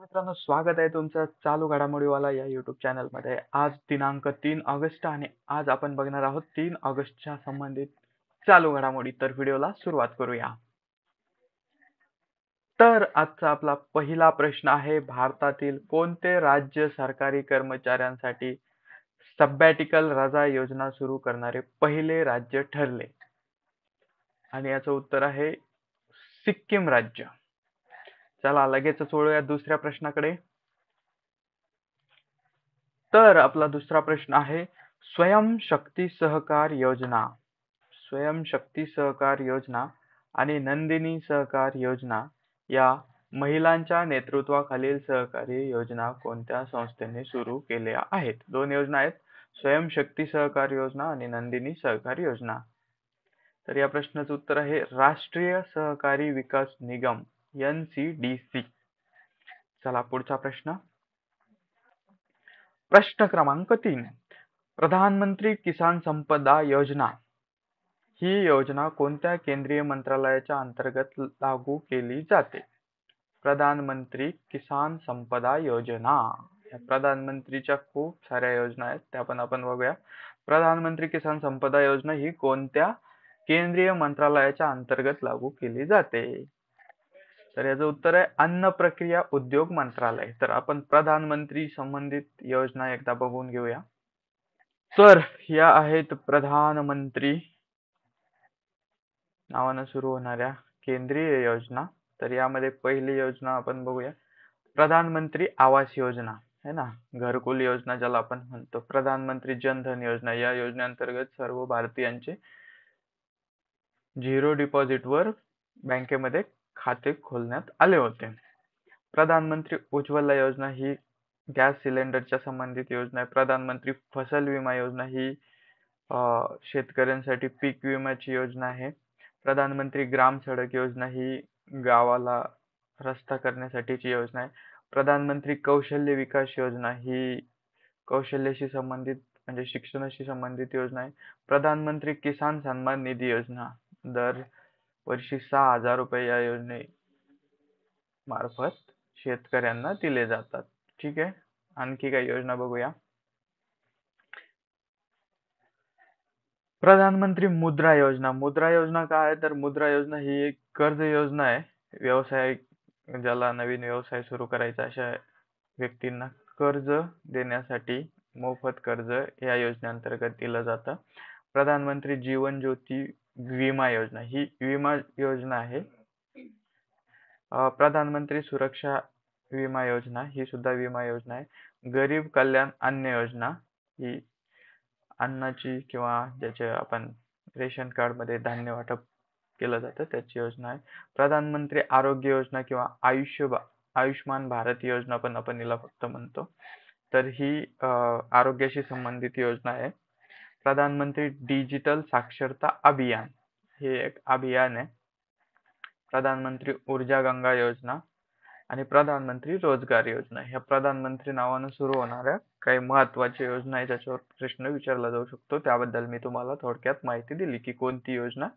मित्रांनो, स्वागत आहे तुमचं चालू घडामोडीवाला या YouTube चॅनलमध्ये. आज दिनांक 3 ऑगस्ट आणि आज आपण बघणार आहोत 3 ऑगस्टच्या संबंधित चालू घडामोडी. तर व्हिडिओला सुरुवात करूया. तर आजचा आपला पहिला प्रश्न आहे, भारतातील कोणते राज्य सरकारी कर्मचाऱ्यांसाठी सबॅटिकल रजा योजना सुरू करणारे पहिले राज्य ठरले? आणि याचं उत्तर आहे सिक्कीम राज्य. चला लगेचच वळूया दुसऱ्या प्रश्नाकडे. तर आपला दुसरा प्रश्न आहे, स्वयं शक्ती सहकार योजना. स्वयं शक्ती सहकार योजना आणि नंदिनी सहकार योजना या महिलांच्या नेतृत्वाखालील सहकारी योजना कोणत्या संस्थेने सुरू केल्या आहेत? दोन योजना आहेत, स्वयं शक्ती सहकार योजना आणि नंदिनी सहकार योजना. तर या प्रश्नाचं उत्तर आहे राष्ट्रीय सहकारी विकास निगम, NCDC. चला पुढचा प्रश्न. प्रश्न क्रमांक 3, प्रधानमंत्री किसान संपदा योजना ही योजना कोणत्या केंद्रीय मंत्रालयाच्या अंतर्गत लागू केली जाते? प्रधानमंत्री किसान संपदा योजना. या प्रधानमंत्रीच्या खूप साऱ्या योजना आहेत, त्या पण आपण बघूया. प्रधानमंत्री किसान संपदा योजना ही कोणत्या केंद्रीय मंत्रालयाच्या अंतर्गत लागू केली जाते? तर याचं उत्तर आहे अन्न प्रक्रिया उद्योग मंत्रालय. तर आपण प्रधानमंत्री संबंधित योजना एकदा बघून घेऊया. तर या आहेत प्रधानमंत्री नावानं सुरू होणाऱ्या केंद्रीय योजना. तर यामध्ये पहिली योजना आपण बघूया, प्रधानमंत्री आवास योजना है ना, घरकुल योजना ज्याला आपण म्हणतो. प्रधानमंत्री जनधन योजना, या योजनेअंतर्गत सर्व भारतीयांचे 0 डिपॉझिट वर बँकेमध्ये खाते खोलण्यात आले होते. प्रधानमंत्री उज्ज्वला योजना ही गॅस सिलेंडरच्या संबंधित योजना आहे. प्रधानमंत्री फसल विमा योजना ही शेतकऱ्यांसाठी पीक विम्याची योजना आहे. प्रधानमंत्री ग्राम सडक योजना ही गावाला रस्ता करण्यासाठीची योजना आहे. प्रधानमंत्री कौशल्य विकास योजना ही कौशल्याशी संबंधित म्हणजे शिक्षणाशी संबंधित योजना आहे. प्रधानमंत्री किसान सन्मान निधी योजना दर वर्षी 6,000 रुपये या योजने मार्फत शेतकऱ्यांना दिले जातात. ठीक आहे, आणखी काही योजना बघूया. प्रधानमंत्री मुद्रा योजना. मुद्रा योजना काय आहे? तर मुद्रा योजना ही एक कर्ज योजना आहे. व्यवसाय ज्याला नवीन व्यवसाय सुरू करायचा अशा व्यक्तींना कर्ज देण्यासाठी मोफत कर्ज या योजनेअंतर्गत दिलं जातं. प्रधानमंत्री जीवन ज्योती विमा योजना ही विमा योजना आहे. प्रधानमंत्री सुरक्षा विमा योजना ही सुद्धा विमा योजना आहे. गरीब कल्याण अन्न योजना ही अन्नाची किंवा ज्याचे आपण रेशन कार्ड मध्ये धान्य वाटप केलं जातं त्याची योजना आहे. प्रधानमंत्री आरोग्य योजना किंवा आयुष्मान भारत योजना पण आपण याला फक्त म्हणतो. तर ही आरोग्याशी संबंधित योजना आहे. प्रधानमंत्री डिजिटल साक्षरता अभियान हे एक अभियान आहे. प्रधानमंत्री ऊर्जा गंगा योजना आणि प्रधानमंत्री रोजगार योजना. ह्या प्रधानमंत्री नावानं सुरू होणाऱ्या काही महत्वाच्या योजना आहे ज्याच्यावर प्रश्न विचारला जाऊ शकतो. त्याबद्दल मी तुम्हाला थोडक्यात माहिती दिली की कोणती योजना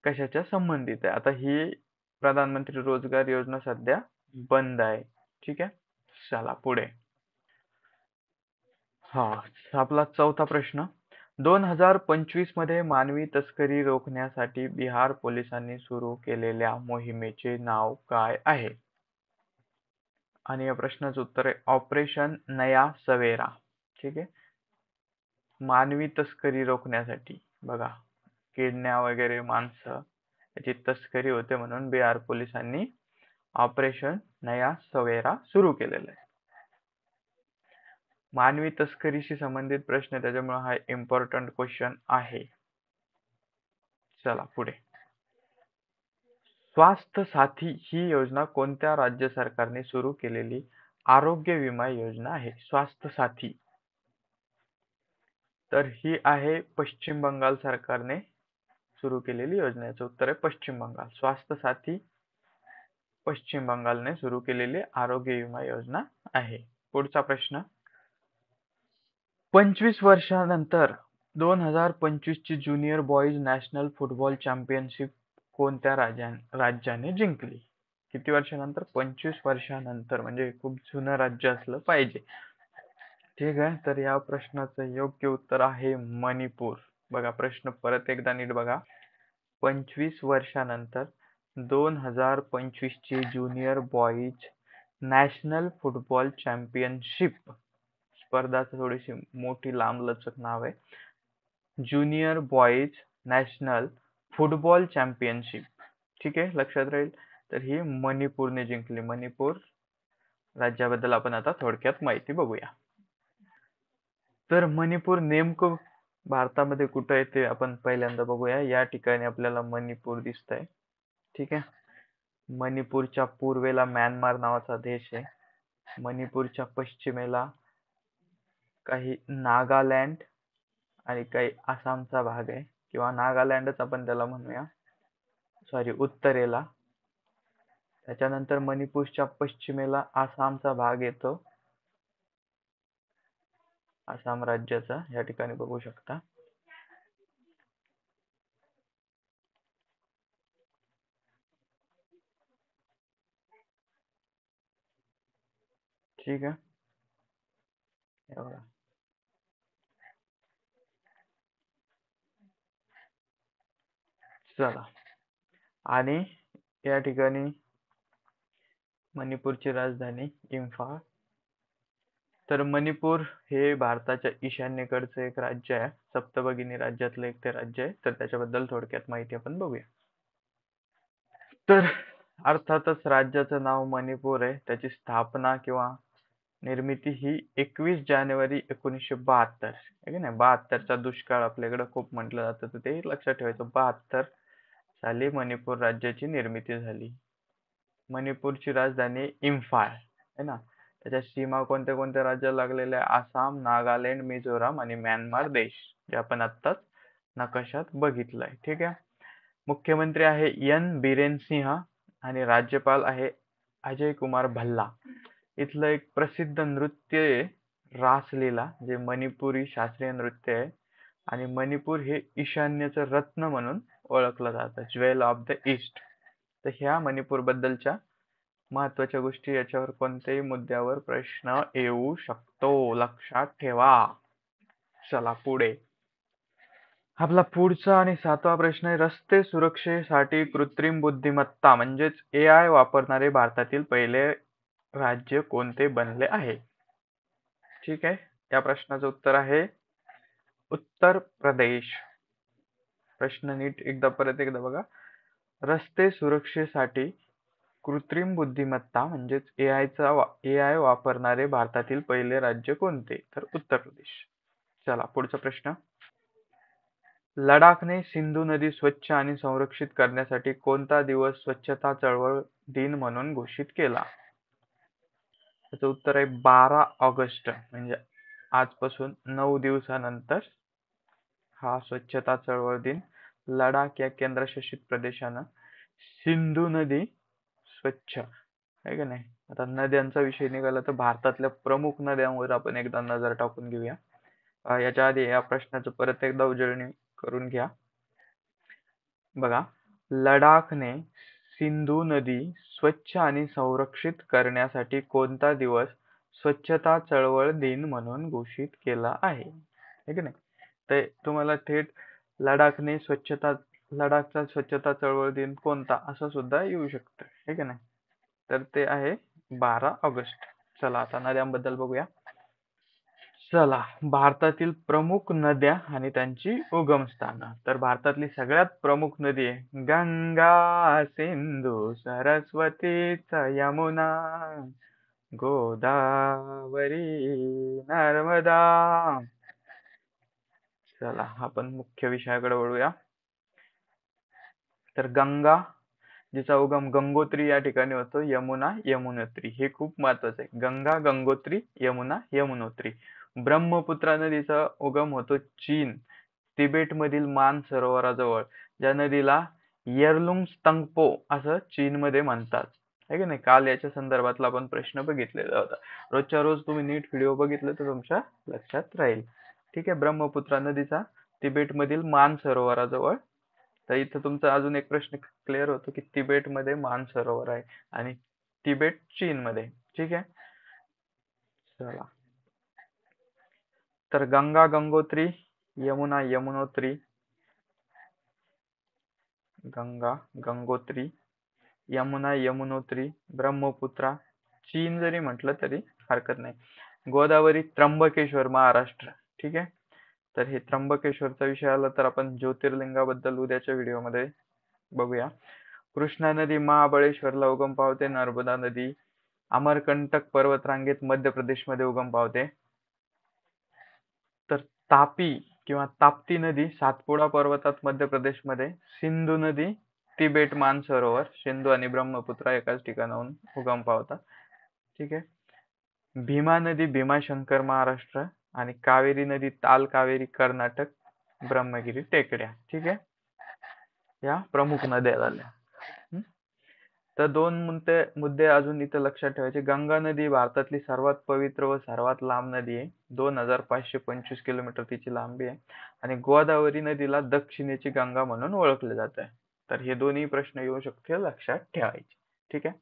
कशाच्या संबंधित आहे. आता ही प्रधानमंत्री रोजगार योजना सध्या बंद आहे. ठीक आहे, चला पुढे. आपला चौथा प्रश्न, 2025 मध्ये मानवी तस्करी रोखण्यासाठी बिहार पोलिसांनी सुरू केलेल्या मोहिमेचे नाव काय आहे? आणि या प्रश्नाचं उत्तर आहे ऑपरेशन नया सवेरा. ठीक आहे, मानवी तस्करी रोखण्यासाठी बघा, किडनॅप वगैरे माणसं याची तस्करी होते म्हणून बिहार पोलिसांनी ऑपरेशन नया सवेरा सुरू केलेलं आहे. मानवी तस्करीशी संबंधित प्रश्न त्याच्यामुळे हा इम्पॉर्टंट क्वेश्चन आहे. चला पुढे. स्वास्थ्य साथी ही योजना कोणत्या राज्य सरकारने सुरू केलेली आरोग्य विमा योजना आहे? स्वास्थ्य साथी, तर ही आहे पश्चिम बंगाल सरकारने सुरू केलेली योजना. याचं उत्तर आहे पश्चिम बंगाल. स्वास्थ्य साथी पश्चिम बंगालने सुरू केलेली आरोग्य विमा योजना आहे. पुढचा प्रश्न, 25 वर्षानंतर 2025 ची junior boys national football championship कोणत्या राज्याने जिंकली? किती वर्षानंतर? 25 वर्षानंतर, म्हणजे खूप जुनं राज्य असलं पाहिजे. ठीक आहे, तर या प्रश्नाचं योग्य उत्तर आहे मणिपूर. बघा प्रश्न परत एकदा नीट बघा. 25 वर्षानंतर 2025 ची junior boys national football championship स्पर्धा, थोडीशी मोठी लांबलचक नाव आहे, junior boys national football championship. ठीक आहे, लक्षात राहील. तर ही मणिपूरने जिंकली. मणिपूर राज्याबद्दल आपण आता थोडक्यात माहिती बघूया. तर मणिपूर नेमकं भारतामध्ये कुठं आहे ते आपण पहिल्यांदा बघूया. या ठिकाणी आपल्याला मणिपूर दिसतंय. ठीक आहे, मणिपूरच्या पूर्वेला म्यानमार नावाचा देश आहे. मणिपूरच्या पश्चिमेला काही नागालँड आणि काही आसामचा भाग आहे, किंवा नागालँडच आपण त्याला म्हणूया, सॉरी, उत्तरेला. त्याच्यानंतर मणिपूरच्या पश्चिमेला आसामचा भाग येतो, आसाम राज्याचा, या ठिकाणी बघू शकता. ठीक आहे, एवढा. चला, आणि या ठिकाणी मणिपूरची राजधानी इम्फाळ. तर मणिपूर हे भारताच्या ईशान्येकडचं एक राज्य आहे, सप्तभगिनी राज्यातलं एक ते राज्य आहे. तर त्याच्याबद्दल थोडक्यात माहिती आपण बघूया. तर अर्थातच राज्याचं नाव मणिपूर आहे. त्याची स्थापना किंवा निर्मिती ही 21 जानेवारी 1972 आहे की नाही. 72चा दुष्काळ आपल्याकडे खूप म्हटलं जातं, तर ते लक्षात ठेवायचं. 72 साली मणिपूर राज्याची निर्मिती झाली. मणिपूरची राजधानी इम्फाळ आहे ना. त्याच्या सीमा कोणत्या कोणत्या राज्याला लागलेल्या आहे? आसाम, नागालँड, मिझोराम आणि म्यानमार देश, जे आपण आत्ताच नकाशात बघितलंय. ठीक आहे. मुख्यमंत्री आहे एन बिरेन सिंह आणि राज्यपाल आहे अजय कुमार भल्ला. इथलं एक प्रसिद्ध नृत्य आहे रासलीला, जे मणिपुरी शास्त्रीय नृत्य आहे. आणि मणिपूर हे ईशान्येचं रत्न म्हणून ओळखलं जातं, ज्वेल ऑफ द ईस्ट. तर ह्या मणिपूर बद्दलच्या महत्वाच्या गोष्टी, याच्यावर कोणत्याही मुद्द्यावर प्रश्न येऊ शकतो, लक्षात ठेवा. चला पुढे. आपला पुढचा आणि 7वा प्रश्न आहे, रस्ते सुरक्षेसाठी कृत्रिम बुद्धिमत्ता म्हणजेच AI वापरणारे भारतातील पहिले राज्य कोणते बनले आहे? ठीक आहे, या प्रश्नाचं उत्तर आहे उत्तर प्रदेश. प्रश्न नीट परत एकदा बघा. रस्ते सुरक्षेसाठी कृत्रिम बुद्धिमत्ता म्हणजेच AI वापरणारे भारतातील पहिले राज्य कोणते? तर उत्तर प्रदेश. चला पुढचा प्रश्न. लडाखने सिंधू नदी स्वच्छ आणि संरक्षित करण्यासाठी कोणता दिवस स्वच्छता चळवळ दिन म्हणून घोषित केला? त्याचं उत्तर आहे 12 ऑगस्ट, म्हणजे आजपासून 9 दिवसानंतर हा स्वच्छता चळवळ दिन लडाख या केंद्रशासित प्रदेशानं सिंधू नदी स्वच्छ, आहे का नाही. आता नद्यांचा विषय निघाला तर भारतातल्या प्रमुख नद्यांवर आपण एकदा नजर टाकून घेऊया. याच्या आधी या प्रश्नाचं परत एकदा उजळणी करून घ्या. बघा, लडाखने सिंधू नदी स्वच्छ आणि संरक्षित करण्यासाठी कोणता दिवस स्वच्छता चळवळ दिन म्हणून घोषित केला आहे, है की नाही. तर तुम्हाला थेट लडाखचा स्वच्छता चळवळ दिन कोणता असं सुद्धा येऊ शकतं, है की नाही. तर ते आहे 12 ऑगस्ट. चला आता नद्यांबद्दल बघूया. चला, भारतातील प्रमुख नद्या आणि त्यांची उगमस्थानं. तर भारतातली सगळ्यात प्रमुख नदी आहे गंगा, सिंधू, सरस्वती, यमुना, गोदावरी, नर्मदा. चला आपण मुख्य विषयाकडे वळूया. तर गंगा, जिचा उगम गंगोत्री या ठिकाणी होतो, यमुना, यमुनोत्री. हे खूप महत्वाचं आहे. गंगा, गंगोत्री, यमुना, यमुनोत्री. ब्रह्मपुत्रा नदीचा उगम होतो चीन, तिबेट मधील मान सरोवराजवळ, ज्या नदीला येरलुंग त्संगपो असं चीन मध्ये म्हणतात, आहे की नाही. काल याच्या संदर्भातला आपण प्रश्न बघितलेला होता. रोजच्या रोज तुम्ही नीट व्हिडिओ बघितले तर तुमच्या लक्षात राहील. ठीक आहे. ब्रह्मपुत्रा नदीचा तिबेट मधील मान सरोवराजवळ तर इथं तुमचा अजून एक प्रश्न क्लिअर होतो की तिबेटमध्ये मानसरोवर आहे आणि तिबेट चीनमध्ये. ठीक आहे. चला, तर गंगा गंगोत्री, यमुना यमुनोत्री, गंगा गंगोत्री, यमुना यमुनोत्री, ब्रह्मपुत्रा, चीन जरी म्हटलं तरी हरकत नाही, गोदावरी, त्र्यंबकेश्वर महाराष्ट्र. ठीक आहे. तर हे त्र्यंबकेश्वरचा विषय आला तर आपण ज्योतिर्लिंगाबद्दल उद्याच्या व्हिडिओमध्ये बघूया. कृष्णा नदी महाबळेश्वरला उगम पावते. नर्मदा नदी अमरकंटक पर्वतरांगेत मध्य प्रदेशमध्ये उगम पावते. तर तापी किंवा ताप्ती नदी सातपुडा पर्वतात मध्य प्रदेशमध्ये. सिंधू नदी तिबेट मानसरोवर, सिंधू आणि ब्रह्मपुत्रा एकाच ठिकाणाहून उगम पावतात. ठीक आहे. भीमा नदी भीमाशंकर महाराष्ट्र आणि कावेरी नदी ताल कावेरी कर्नाटक, ब्रह्मगिरी टेकड्या. ठीक आहे. या प्रमुख नद्या झाल्या. तर दोन मुद्दे अजून इथं लक्षात ठेवायचे. गंगा नदी भारतातली सर्वात पवित्र व सर्वात लांब नदी आहे. 2525 किलोमीटर तिची लांबी आहे आणि गोदावरी नदीला दक्षिणेची गंगा म्हणून ओळखले जात आहे. तर हे दोन्ही प्रश्न येऊ शकते, लक्षात ठेवायचे. ठीक आहे.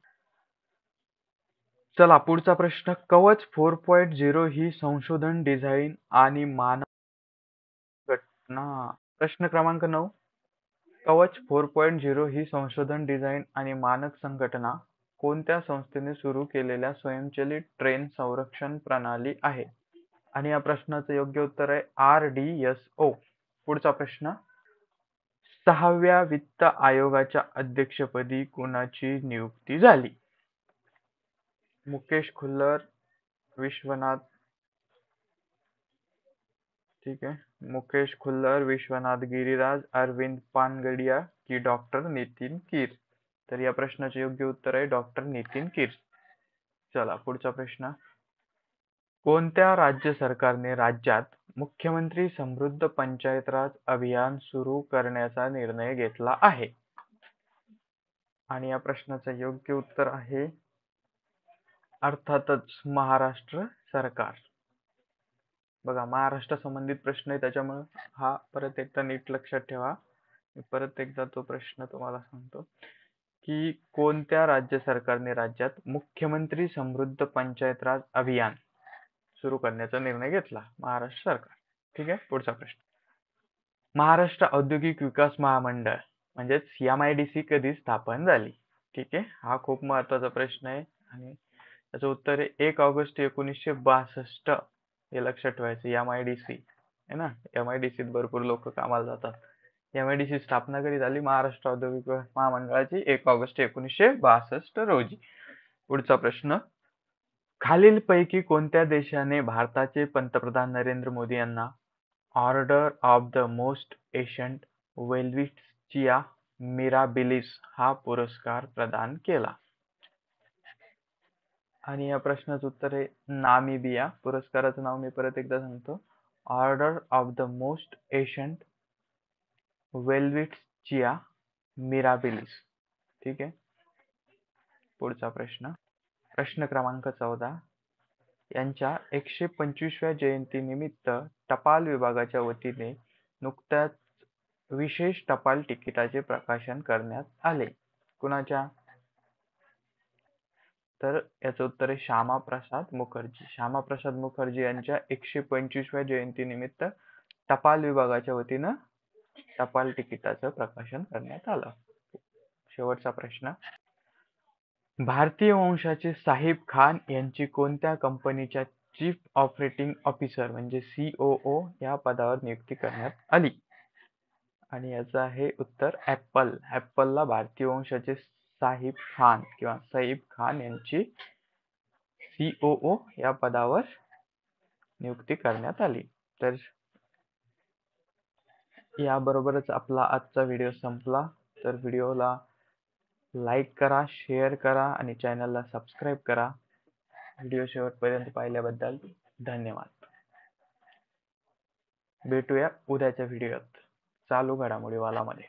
चला, पुढचा प्रश्न. कवच 4.0 ही संशोधन, डिझाईन आणि मानक घटना. प्रश्न क्रमांक 9. कवच 4.0 ही संशोधन, डिझाईन आणि मानक संघटना कोणत्या संस्थेने सुरू केलेल्या स्वयंचलित ट्रेन संरक्षण प्रणाली आहे? आणि या प्रश्नाचं योग्य उत्तर आहे RDSO. पुढचा प्रश्न. 6व्या वित्त आयोगाच्या अध्यक्षपदी कोणाची नियुक्ती झाली? मुकेश खुल्लर, विश्वनाथ. ठीक आहे. मुकेश खुल्लर, विश्वनाथ गिरिराज, अरविंद पानगडिया की डॉक्टर नितीन कीर? तर या प्रश्नाचे योग्य उत्तर आहे डॉक्टर नितीन कीर. चला, पुढचा प्रश्न. कोणत्या राज्य सरकारने राज्यात मुख्यमंत्री समृद्ध पंचायत राज अभियान सुरू करण्याचा निर्णय घेतला आहे? आणि या प्रश्नाचं योग्य उत्तर आहे अर्थातच महाराष्ट्र सरकार. बघा, महाराष्ट्र संबंधित प्रश्न आहे त्याच्यामुळे हा परत एकदा नीट लक्षात ठेवा. परत एकदा तो प्रश्न तुम्हाला सांगतो की कोणत्या राज्य सरकारने राज्यात मुख्यमंत्री समृद्ध पंचायत राज अभियान सुरू करण्याचा निर्णय घेतला? महाराष्ट्र सरकार. ठीक आहे. पुढचा प्रश्न. महाराष्ट्र औद्योगिक विकास महामंडळ म्हणजेच MIDC कधी स्थापन झाली? ठीक आहे. हा खूप महत्वाचा प्रश्न आहे आणि त्याचं उत्तर आहे 1 ऑगस्ट 1962. हे लक्षात ठेवायचं. MIDC आहे ना, MIDC भरपूर लोक कामाला जातात. MIDC स्थापना कधी झाली? महाराष्ट्र औद्योगिक विकास महामंडळाची 1 ऑगस्ट 1962 रोजी. पुढचा प्रश्न. खालीलपैकी कोणत्या देशाने भारताचे पंतप्रधान नरेंद्र मोदी यांना order of the most ancient Welwitschia mirabilis हा पुरस्कार प्रदान केला? आणि या प्रश्नाचं उत्तर आहे नामिबिया. पुरस्काराचं नाव मी परत एकदा सांगतो, order of the most ancient Welwitschia mirabilis. ठीक आहे. पुढचा प्रश्न. प्रश्न क्रमांक 14. यांच्या 125व्या जयंतीनिमित्त टपाल विभागाच्या वतीने नुकत्याच विशेष टपाल तिकिटाचे प्रकाशन करण्यात आले. कुणाच्या? तर याचं उत्तर आहे श्यामाप्रसाद मुखर्जी. श्यामाप्रसाद मुखर्जी यांच्या 125व्या जयंतीनिमित्त टपाल विभागाच्या वतीनं टपाल तिकिटाचं प्रकाशन करण्यात आलं. शेवटचा प्रश्न. भारतीय वंशाचे साहिब खान यांची कोणत्या कंपनीच्या चीफ ऑपरेटिंग ऑफिसर म्हणजे COO या पदावर नियुक्ती करण्यात आली? आणि याचं आहे उत्तर ऍपल. ऍपलला भारतीय वंशाचे साहिब खान यांची COO या पदावर नियुक्ती करण्यात आली. तर याबरोबरच आपला आजचा व्हिडिओ संपला. तर व्हिडिओला लाईक करा, शेअर करा आणि चॅनलला सबस्क्राईब करा. व्हिडिओ शेवटपर्यंत पाहिल्याबद्दल धन्यवाद. भेटूया उद्याच्या व्हिडिओत चालू घडामोडी वालामध्ये.